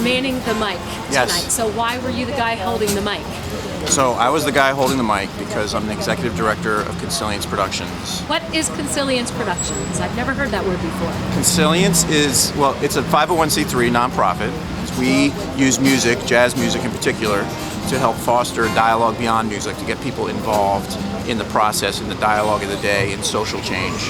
manning the mic tonight. Yes. So why were you the guy holding the mic? So I was the guy holding the mic because I'm the executive director of Consilience Productions. What is Consilience Productions? I've never heard that word before. Consilience is, well, it's a 501c3 nonprofit. We use music, jazz music in particular, to help foster dialogue beyond music, to get people involved in the process, in the dialogue of the day, in social change.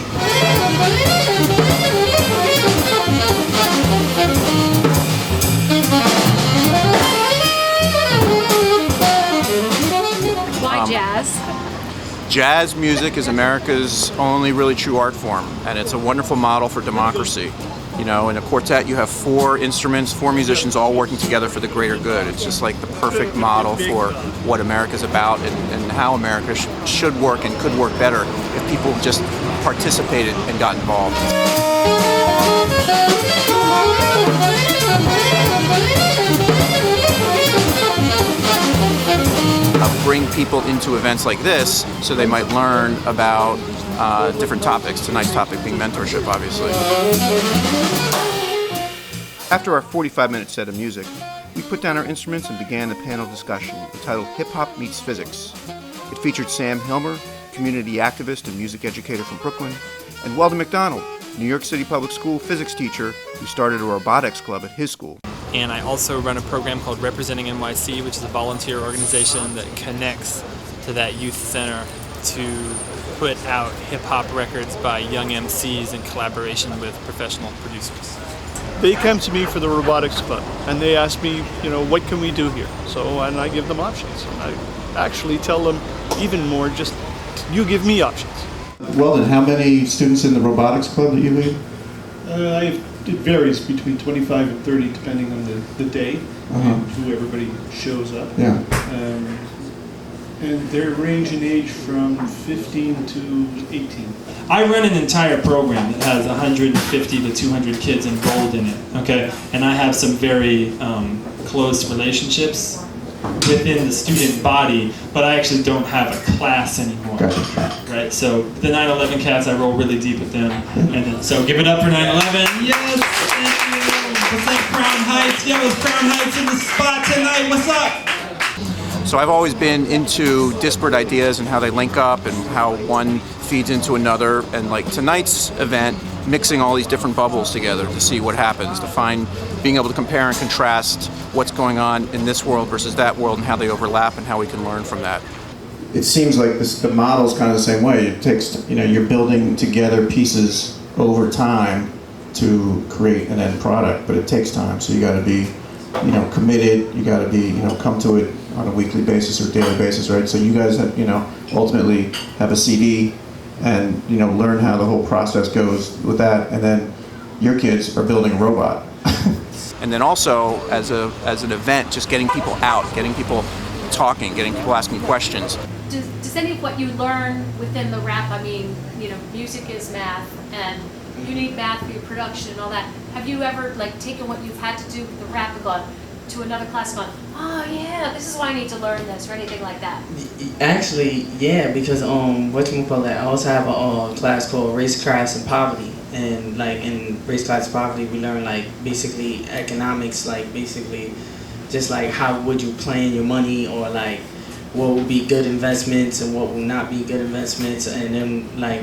Why jazz? Jazz music is America's only really true art form, and it's a wonderful model for democracy. You know, in a quartet you have 4 instruments, 4 musicians all working together for the greater good. It's just like the perfect model for what America's about and how America should work and could work better if people just participated and got involved. Bring people into events like this so they might learn about different topics. Tonight's topic being mentorship, obviously. After our 45-minute set of music, we put down our instruments and began the panel discussion entitled Hip Hop Meets Physics. It featured Sam Hillmer, community activist and music educator from Brooklyn, and Weldon MacDonald, New York City public school physics teacher who started a robotics club at his school. And I also run a program called Representing NYC, which is a volunteer organization that connects to that youth center to put out hip-hop records by young MCs in collaboration with professional producers. They come to me for the robotics club, and they ask me, you know, what can we do here? And I give them options. And I actually tell them even more, just you give me options. Weldon, how many students in the robotics club that you lead? It varies between 25 and 30 depending on the day and who everybody shows up. Yeah. And they range in age from 15 to 18. I run an entire program that has 150 to 200 kids enrolled in it, okay? And I have some very close relationships within the student body, but I actually don't have a class anymore. Gotcha. Right? So the 9/11 cats, I roll really deep with them. And then, so give it up for 9/11. Yes, thank you. What's up, Crown Heights? Yo, it's Crown Heights in the spot tonight. What's up? So I've always been into disparate ideas and how they link up and how one feeds into another. And like tonight's event, mixing all these different bubbles together to see what happens, to find, being able to compare and contrast what's going on in this world versus that world and how they overlap and how we can learn from that. It seems like the model's kind of the same way. It takes, you know, you're building together pieces over time to create an end product, but it takes time. So you got to be, you know, committed. You got to be, you know, come to it on a weekly basis or daily basis, right? So you guys have, you know, ultimately have a CD and, you know, learn how the whole process goes with that, and then your kids are building a robot. And then also as an event, just getting people out, getting people talking, getting people asking questions. Does any of what you learn within the rap, I mean, you know, music is math, and you need math for your production and all that. Have you ever like taken what you've had to do with the rap and gone to another class and gone, oh yeah, this is why I need to learn this, or anything like that? Actually, yeah, because I also have a class called Race, Class, and Poverty, and like in Race, Class, and Poverty, we learn like basically economics, like basically just like how would you plan your money, or like what will be good investments and what will not be good investments, and then like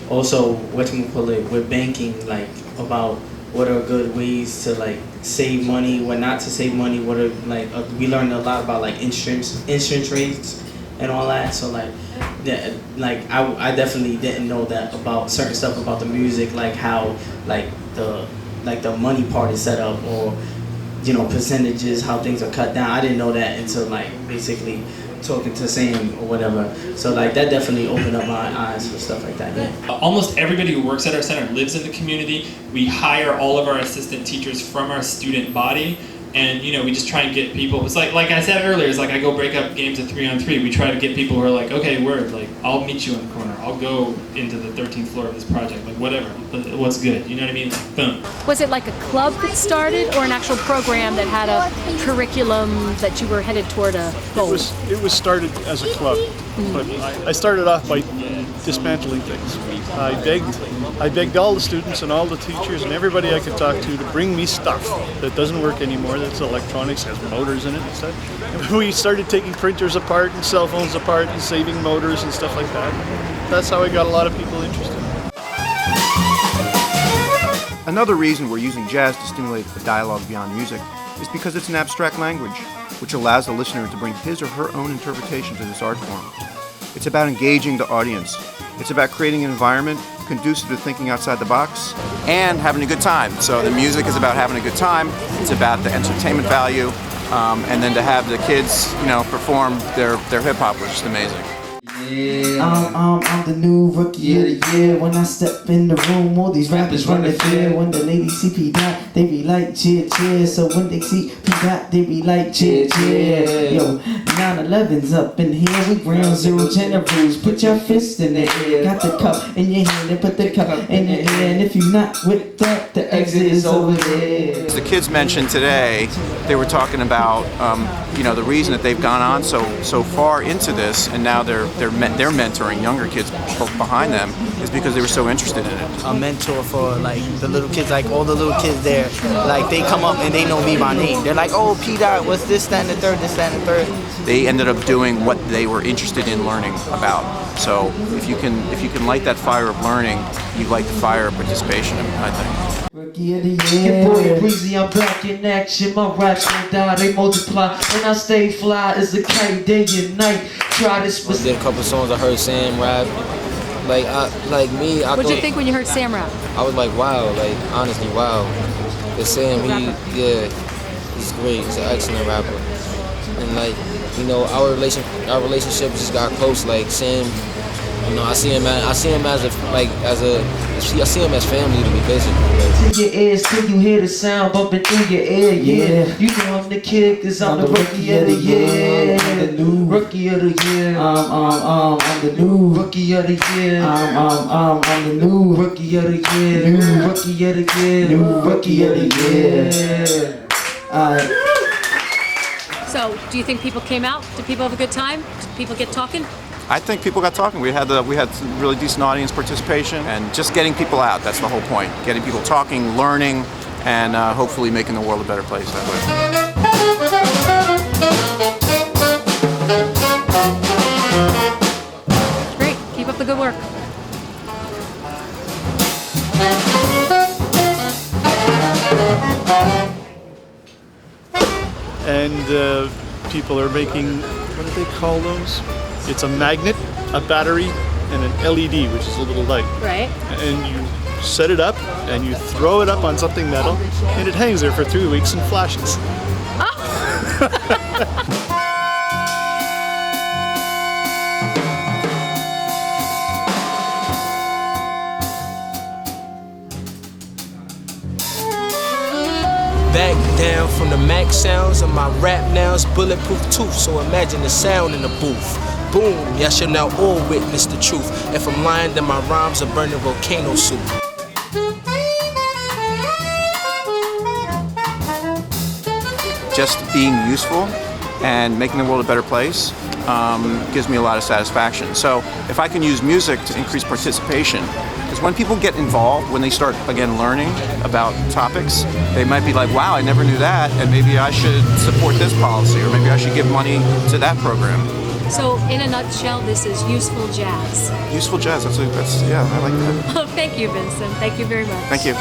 also with banking, like about what are good ways to like save money, what not to save money, what are like we learned a lot about like insurance rates and all that. So like that, like I definitely didn't know that about certain stuff about the music, like how like the money part is set up, or you know, percentages, how things are cut down. I didn't know that until like basically talking to Sam or whatever. So like that definitely opened up my eyes for stuff like that. Yeah. Almost everybody who works at our center lives in the community. We hire all of our assistant teachers from our student body. And you know, we just try and get people. It's like I said earlier. It's like I go break up games of 3-on-3. We try to get people who are like, okay, word. Like I'll meet you in the corner. I'll go into the 13th floor of this project. Like whatever. What's good? You know what I mean? Like, boom. Was it like a club that started, or an actual program that had a curriculum that you were headed toward a goal? It was started as a club, but I started off by dismantling things. I begged all the students and all the teachers and everybody I could talk to bring me stuff that doesn't work anymore, that's electronics, has motors in it and stuff. And we started taking printers apart and cell phones apart and saving motors and stuff like that. That's how I got a lot of people interested. Another reason we're using jazz to stimulate the dialogue beyond music is because it's an abstract language, which allows the listener to bring his or her own interpretation to this art form. It's about engaging the audience. It's about creating an environment conducive to thinking outside the box and having a good time. So the music is about having a good time. It's about the entertainment value, and then to have the kids, perform their hip hop was just amazing. I'm the new rookie of the year. When I step in the room, all these rappers run the fear. When the ladies see P.Dot, they be like cheer, cheer. So when they see P.Dot, they be like cheer, cheer. Yo, 9/11's up in here. We ground zero generals. Put your fist in the air. Got the cup in your hand and put the cup in your air. And if you're not with that, the exit is over there. The kids mentioned today, they were talking about the reason that they've gone on so far into this, and now they're mentoring younger kids behind them, is because they were so interested in it. A mentor for like the little kids, like all the little kids there, like they come up and they know me by name. They're like, oh, P.Dot, what's this, that, and the third, this, that, and the third. They ended up doing what they were interested in learning about. So if you can light that fire of learning, you light the fire of participation, I think. Rookie of the year. Your boy Breezy, I'm back in action. My raps don't die, they multiply. And I stay fly as a kite day and night. Try this. I did a couple songs. I heard Sam rap. I What'd you think when you heard Sam rap? I was like, wow, honestly, wow. But Sam, he's great. He's an excellent rapper. And our relationship just got close. Like Sam, I see him as family to me, basically. To your ears till you hear the sound bumping through your ear, yeah. You know I'm the kid, cause I'm the rookie of the year. I'm the new rookie of the year. I'm the new rookie of the year. I'm the new rookie of the year. New rookie of the year. New rookie of the year. So, do you think people came out? Did people have a good time? Did people get talking? I think people got talking. We had some really decent audience participation, and just getting people out. That's the whole point. Getting people talking, learning, and hopefully making the world a better place that way. Great. Keep up the good work. And people are making, what do they call those? It's a magnet, a battery, and an LED, which is a little light. Right. And you set it up, and you throw it up on something metal, and it hangs there for 3 weeks and flashes. Back down from the Mac sounds of my rap now it's bulletproof tooth. So imagine the sound in the booth. Boom, y'all shall now all witness the truth. If I'm lying, then my rhymes are burning volcano soup. Just being useful and making the world a better place gives me a lot of satisfaction. So if I can use music to increase participation, because when people get involved, when they start, again, learning about topics, they might be like, wow, I never knew that, and maybe I should support this policy, or maybe I should give money to that program. So, in a nutshell, this is useful jazz. Useful jazz, that's I like that. Thank you, Vincent. Thank you very much. Thank you.